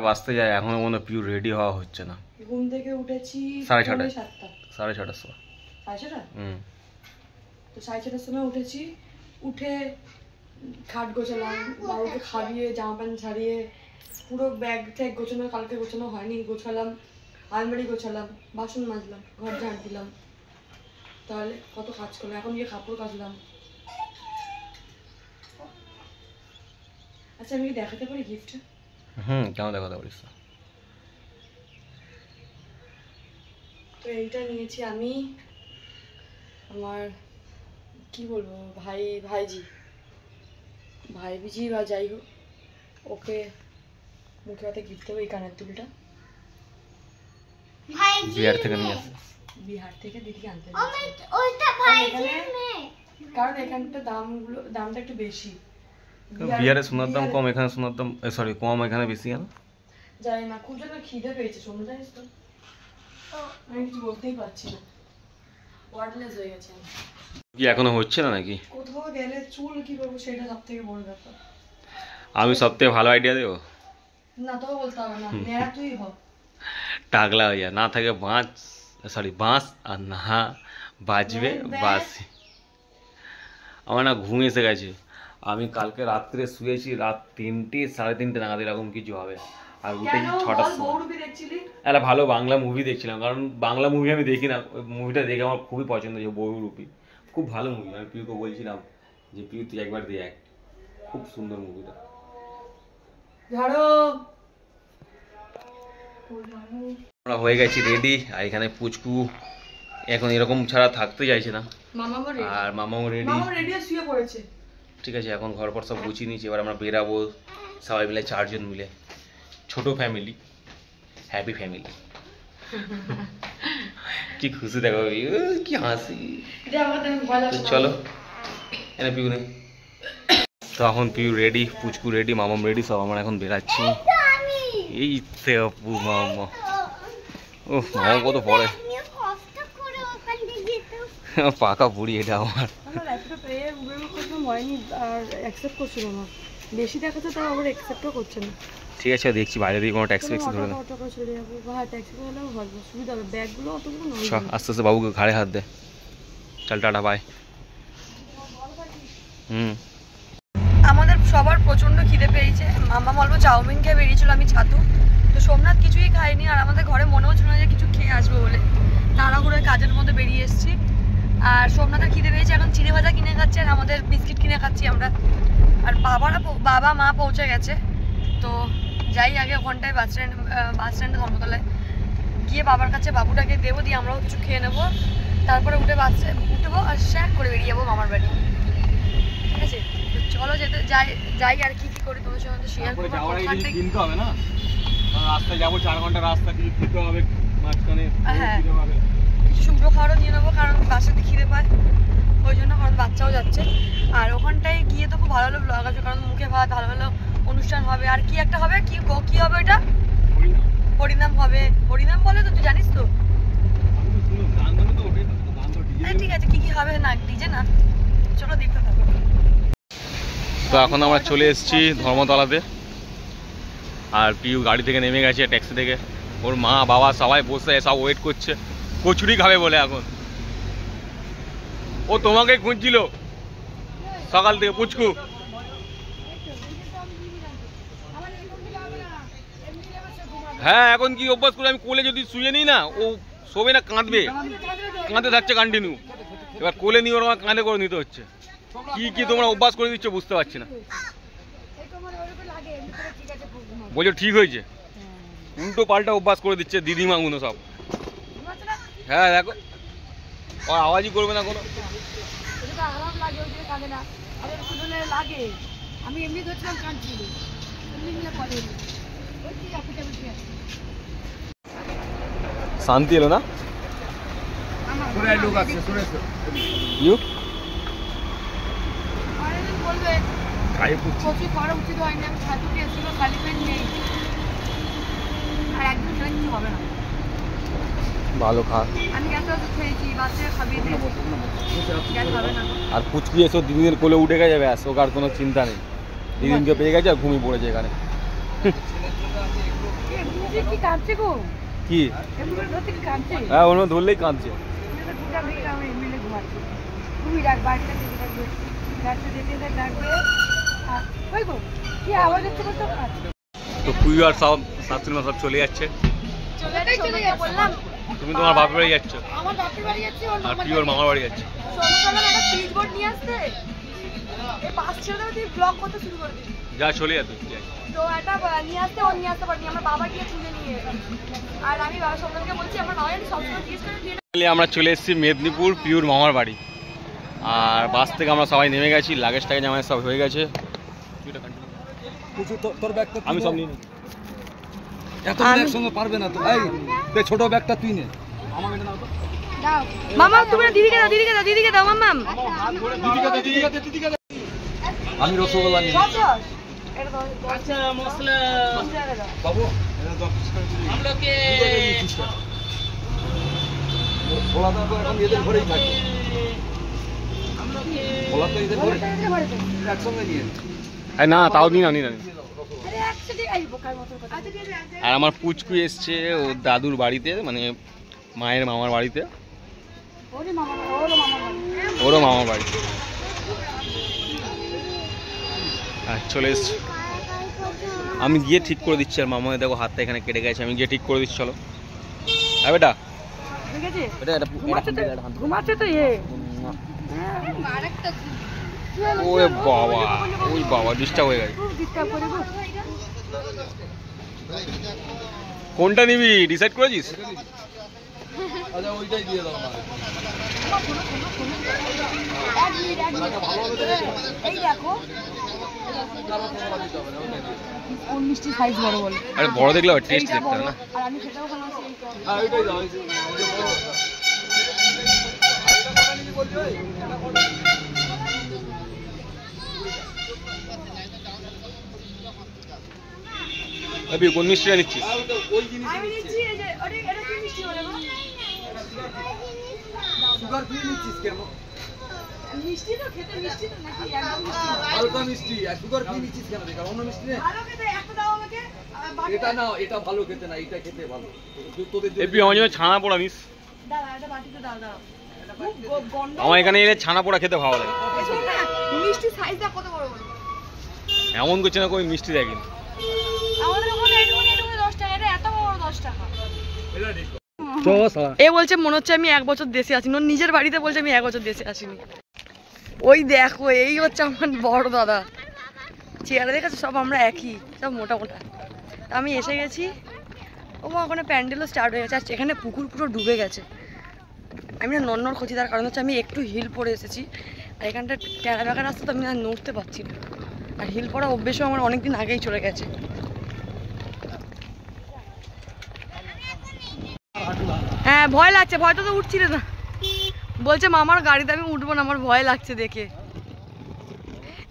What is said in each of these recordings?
বাজতে যায় এখনো কোনো পিউ রেডি হওয়া হচ্ছে না। ঘুম থেকে উঠেছি 6:30 6:30 সময়। 6:30? তো 6:30 সময় উঠেছি, উঠে খাট গোছালাম, বাবুকে খাইয়ে জামা প্যান্ট ছাড়িয়ে পুরো ব্যাগ ট্যাগ গোছানো, কালকে গোছানো হয়নি, গোছালাম, আলমারি গোছালাম, বাসন মাজলাম, ঘর ঝাড় দিলাম, তাহলে কত কাজ করলাম। এখন গিয়ে কাপড় কাচলাম। আচ্ছা আমি কি দেখাতে পারি গিফটটা? কেমন দেখাতে পারিস? তো এইটা নিয়েছি আমি আমার কি বলবো ভাইজি বা যাই হোক, ওকে মুখে হাতে গিফট দেবো। এই কানের দুলটা বিহার থেকে নিয়ে আসে, বিহার থেকে দিদিকে আনতে, কারণ এখানটা দামটা একটু বেশি। বিহারে সোনার দাম কম, এখানে সোনার দাম কম, এখানে বেশি কেন জানি না। খুব যেন খিদে পেয়েছে, শোনো জানিস তো, আমি কিছু বলতেই পারছি না, ওয়ার্ডলেস হয়ে গেছে। কি এখনো হচ্ছে না নাকি? কোথাও গেলে চুল কি করবো সেটা সব থেকে বড় ব্যাপার। আমি সব থেকে ভালো আইডিয়া দেবো না, তো বলতে হবে না, নেড়া তুই হ, টাকলা হইয়া না থাকে বাঁশ আর না বাজবে বাঁশি। আমার না ঘুম এসে গেছে। আমি কালকে রাত্রে শুয়েছি রাত 3টে 3:30 নাগাদ এরকম কিছু হবে, আর উঠেছি 6টার সময়। একটা ভালো বাংলা মুভি দেখছিলাম, কারণ বাংলা মুভি আমি দেখি না, ওই মুভিটা দেখে আমার খুবই পছন্দ হয়েছে, বহুরূপী, খুব ভালো মুভি। আমি পিউকে বলছিলাম যে পিউ তুই একবার দেখ, খুব সুন্দর মুভিটা। আমরা হয়ে গেছি রেডি, আর এখানে পুচকু এখন এরকম ছাড়া থাকতে চাইছে না, আর মামাও রেডি। ঠিক আছে, এখন ঘর পর সব গুছিয়ে নিয়েছি, এবার আমরা বেরাবো সবাই মিলে, 4 জন মিলে, ছোট ফ্যামিলি, হ্যাপি ফ্যামিলি। কি খুশি দেখো, কি হাসি। চলো এনে পিউ নেই তো, এখন পিউ রেডি, পুচকু রেডি, মামাম রেডি, সব আমরা এখন বেরাচ্ছি। এই আপু মামা, ও মামা কত পড়ে, পাকা বুড়ি এটা আমার। বেশি দেখাচ্ছে তাও আবার অ্যাকসেপ্টও করছে না। ঠিক আছে দেখছি বাইরে দিয়ে কোনো ট্যাক্সি ধরে না, সুবিধা হবে, ব্যাগগুলো অতগুলো আস্তে আস্তে বাবুকে ঘাড়ে হাত দে। চল টাটা বাই। আমাদের সবার প্রচন্ড খিদে পেয়েছে। মামা অল্প চাউমিন খেয়ে বেরিয়েছিল, আমি ছাতু। তো সোমনাথ কিছুই খাইনি, আর আমাদের ঘরে মনে হচ্ছিল না যে কিছু খেয়ে আসবো বলে, তাড়াহুড়োর কাজের মধ্যে বেরিয়ে এসেছি। আর সোমনাথের খিদে পেয়েছে, এখন চিড়ে ভাজা কিনে খাচ্ছে, আর আমাদের বিস্কিট কিনে খাচ্ছি আমরা। আর বাবা মা পৌঁছে গেছে। তো যাই আগে ওখানটায় বাস স্ট্যান্ডে ধর্মতলায় গিয়ে বাবার কাছে বাবুটাকে দেবো, দিয়ে আমরাও কিছু খেয়ে নেবো, তারপরে উঠবো আর শেয়ার করে বেরিয়ে যাবো মামার বাড়ি। ঠিক আছে, চলো যাই আর কি করি তোমার সঙ্গে শেয়ার করবো। কিনতে হবে না, রাস্তায় যাবো 4 ঘন্টা রাস্তা, কিছু খেতে হবে মাঝখানে, হ্যাঁ কিছু শুকনো খাবারও নিয়ে নেবো, কারণ বাসাতে খিদে পায় ওই জন্য, কারণ বাচ্চাও যাচ্ছে। আর ওখানটায় গিয়ে তো খুব ভালো ভালো ব্লগ আছে, কারণ মুখে ভাত, ভালো ভালো অনুষ্ঠান হবে। আর কি একটা হবে, কি হবে ওটা, হরিনাম হবে। হরিনাম বলে তো, তুই জানিস তো? ঠিক আছে, কি হবে না, ডিজে না, চলো দেখতে থাকো। তো এখন আমরা চলে এসেছি ধর্মতলাতে, আর পিউ গাড়ি থেকে নেমে গেছে, ট্যাক্সি থেকে। ওর মা বাবা সবাই বসে সব ওয়েট করছে, কচুরি খাবে বলে। এখন ও তোমাকে খুঁজছিল সকাল থেকে, পুচকু। হ্যাঁ এখন কি অভ্যাস করে, আমি কোলে যদি শুয়ে নিই না, ও শোবে না, কাঁদতে থাকছে কন্টিনিউ। এবার কোলে নিয়ে ওর কাঁধে করে নিতে হচ্ছে। কি তোমরা অভ্যাস করে দিচ্ছ বুঝতে পারছি না। বলছো ঠিক হয়েছে, উল্টো পাল্টা অভ্যাস করে দিচ্ছে দিদিমাগুলো সব। হ্যাঁ দেখো, আর আওয়াজই করবে না কোনো। শান্তি এলো না, ভালো খা। আর পুচকি এসো দিদিদের কোলে উঠে গেছে, ব্যাস ওকে আর কোনো চিন্তা নেই। দিদিনকে পেয়ে গেছে আর ঘুমিয়ে পড়েছে এখানে। কি হ্যাঁ অন্য ধরলেই কাঁদছে। তো পুজো আর সব শাশুড়ি মা সব চলে যাচ্ছে। তুমি তোমার বাপের বাড়ি যাচ্ছ আর তুই ওর মামার বাড়ি যাচ্ছে। যা চলে যা তুই আমরা চলে এসেছি মেদিনীপুর পিউর মামার বাড়ি। আর বাস থেকে আমরা সবাই নেমে গেছি, লাগেজ টাগেজ আমার সব হয়ে গেছে। আমি সব নিয়ে একসঙ্গে পারবে না তো, এই ছোট ব্যাগটা তুই নে। মামা তুমি দিদিকে দাও, দিদিকে দাও মামা। আমি রসগোল্লা নিয়ে अच्छा मसला বাবু हम लोग के ভোলাদা তো এখন এদের ঘরেই থাকে, हम लोग के ভোলা তো এদের ঘরে একসঙ্গে নিয়ে না তাও দিন আনি না। আর আমার পুচকু এসছে ও দাদুর বাড়িতে, মানে মায়ের মামার বাড়িতে, ওরও মামার বাড়ি চলে এসছে। আমি গিয়ে ঠিক করে দিচ্ছি। আর মামা দেখো হাতটা এখানে কেটে গেছে, আমি গিয়ে ঠিক করে দিচ্ছি। চলো বেটা ওরে বাবা, ওই বাবা ডিস্টার্ব হয়ে গেছে। কোনটা নিবি ডিসাইড করেছিস? আচ্ছা ওইটাই দিয়ে দাও না। আরে বড় দেখলে টেস্ট দেখতে না। ওইটাই দাও। কোন মিষ্টিটা নিচ্ছিস? সুগার ফ্রি নিচ্ছিস কেন? মিষ্টি তো খেতে মিষ্টি তো নাকি একদম মিষ্টি হালকা মিষ্টি। আর সুগার ফ্রি নিচ্ছিস কেন? দেখা অন্য মিষ্টি নেই। ভালো খেতে একটা দাও আমাকে। এটা না, এটা ভালো খেতে না, এটা খেতে ভালো। তোদের এপি আমার জন্য ছানা পোড়া নিস। দাও এটা বাটিতে দাও দাও। আমার এখানে এলে ছানা পোড়া খেতে ভালো লাগে। মিষ্টি সাইজটা কত বড় বড়? এমন করছে না কই মিষ্টি দেখেন। আমাদের ওখানে এটুকু 10 টাকা, এটা এত বড় 10 টাকা। এটা দেখো। এ বলছে মনে হচ্ছে আমি 1 বছর দেশে আসিনি, ওর নিজের বাড়িতে বলছে আমি 1 বছর দেশে আসিনি। ওই দেখো এই হচ্ছে আমার বড় দাদা। চেয়ারে দেখেছো সব আমরা একই, সব মোটা মোটা। আমি এসে গেছি, ওখানে প্যান্ডেলও স্টার্ট হয়ে গেছে। আর এখানে পুকুর পুরো ডুবে গেছে। আমি না নন্নর খোঁজি, তার কারণ হচ্ছে আমি একটু হিল পরে এসেছি। আর এখানটা টেরা বেঁকা রাস্তা তো আমি আর নড়তে পারছি না। আর হিল পরা অভ্যেসও আমার অনেকদিন আগেই চলে গেছে। হ্যাঁ ভয় লাগছে, ভয়টা তো উঠছিল না। বলছে মামার গাড়িতে আমি উঠবো না, আমার ভয় লাগছে দেখে।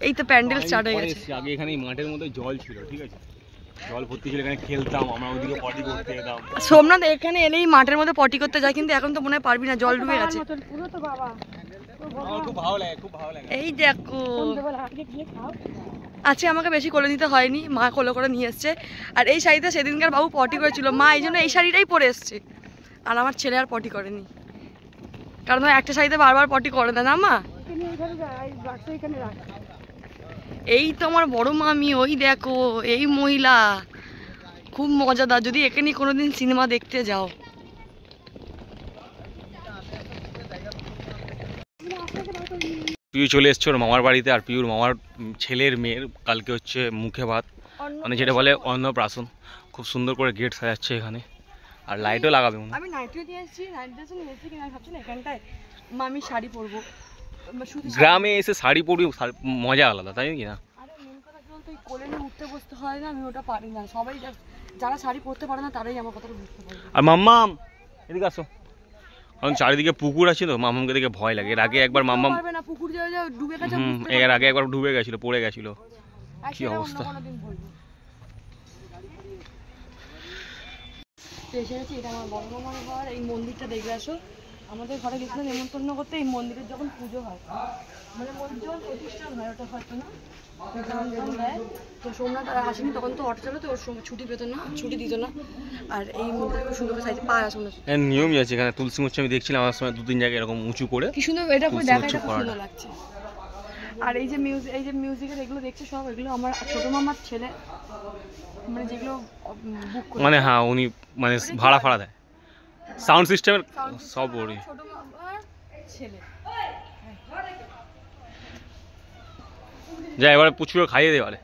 এই তো প্যান্ডেল স্টার্ট হয়ে গেছে। আগে এখানে মাঠের মধ্যে জল ছিল, ঠিক আছে, জল ভর্তি ছিল, এখানে খেলতাম আমরা, ওইদিকে পটি করতে যেতাম। সোমনাথ এখানে এলেই মাঠের মধ্যে পটি করতে যায়, কিন্তু এখন তো মনে হয় পারবি না, জল ডুবে গেছে। আমার খুব ভালো লাগে, খুব ভালো লাগে। এই দেখো আজকে আমাকে বেশি কোলে নিতে হয়নি, মা কোলে করে নিয়ে এসছে। আর এই শাড়িতে সেদিনকার বাবু পটি করেছিল, মা এই জন্য এই শাড়িটাই পরে এসছে। আর আমার ছেলে আর পটি করেনি, কারণ একটা শাড়িতে বারবার পটি করে না, না মা? এই তো আমার বড় মামি, ওই দেখো এই মহিলা খুব মজাদার। যদি একে নিয়ে কোনোদিন সিনেমা দেখতে যাও। পিউ চলে এসছে ওর মামার বাড়িতে। আর পিউর মামার ছেলের মেয়ের কালকে হচ্ছে মুখে ভাত, মানে যেটা বলে অন্নপ্রাশন। খুব সুন্দর করে গেট সাজাচ্ছে এখানে, আর লাইটও লাগাবে। আমি নাইটিও নিয়ে এসেছি, নাইট ড্রেস নিয়ে এসেছি কিনা ভাবছি না। এখানটায় মামি শাড়ি পরবো, গ্রামে এসে শাড়ি পরবি, মজা আলাদা, তাই কি না? আরে মেন কথা কি বলতো, কোলে নিয়ে উঠতে বসতে হয় না, আমি ওটা পারি না। সবাই যারা শাড়ি পরতে পারে না তারাই আমার কথাটা বুঝতে পারে। আর মাম্মাম এদিকে আসো, কারণ চারিদিকে পুকুর আছে তো, মাম্মামকে দেখে ভয় লাগে। এর আগে একবার মাম্মাম পুকুর ডুবে গেছে, এর আগে একবার ডুবে গেছিল, পড়ে গেছিল, কি অবস্থা। এসে গেছি, এটা আমার বড় মামার ঘর। এই মন্দিরটা দেখে আসো, আমাদের ঘরে গেছিলাম নেমন্তন্ন করতে। এই মন্দিরের যখন পুজো হয় মানে মন্দির প্রতিষ্ঠান হয় ওটা হয়তো না, দান দেয়। তো সোমনাথ আর আসেনি তখন তো অটো চালাতো, ওর সময় ছুটি পেতো না, ছুটি দিত না। আর এই মন্দিরটা খুব সুন্দর সাইজে পায় সোমনাথ। এর নিয়মই আছে এখানে, তুলসী মঞ্চ আমি দেখছিলাম আমার সময় 2-3 জায়গায় এরকম উঁচু করে কি সুন্দর এটা করে তুলসী দেখা, মঞ্চ এটা খুব করাটা। সুন্দর লাগছে। আর এই যে মিউজিকের এগুলো দেখছে সব, এগুলো আমার ছোট মামার ছেলে, মানে যেগুলো বুক করে, মানে হ্যাঁ উনি মানে ভাড়া ফাড়া দেয়, সাউন্ড সিস্টেমের সব ওরই। ছোট মামার ছেলে। যা এবারে প্রচুর খাইয়ে দেওয়ালে।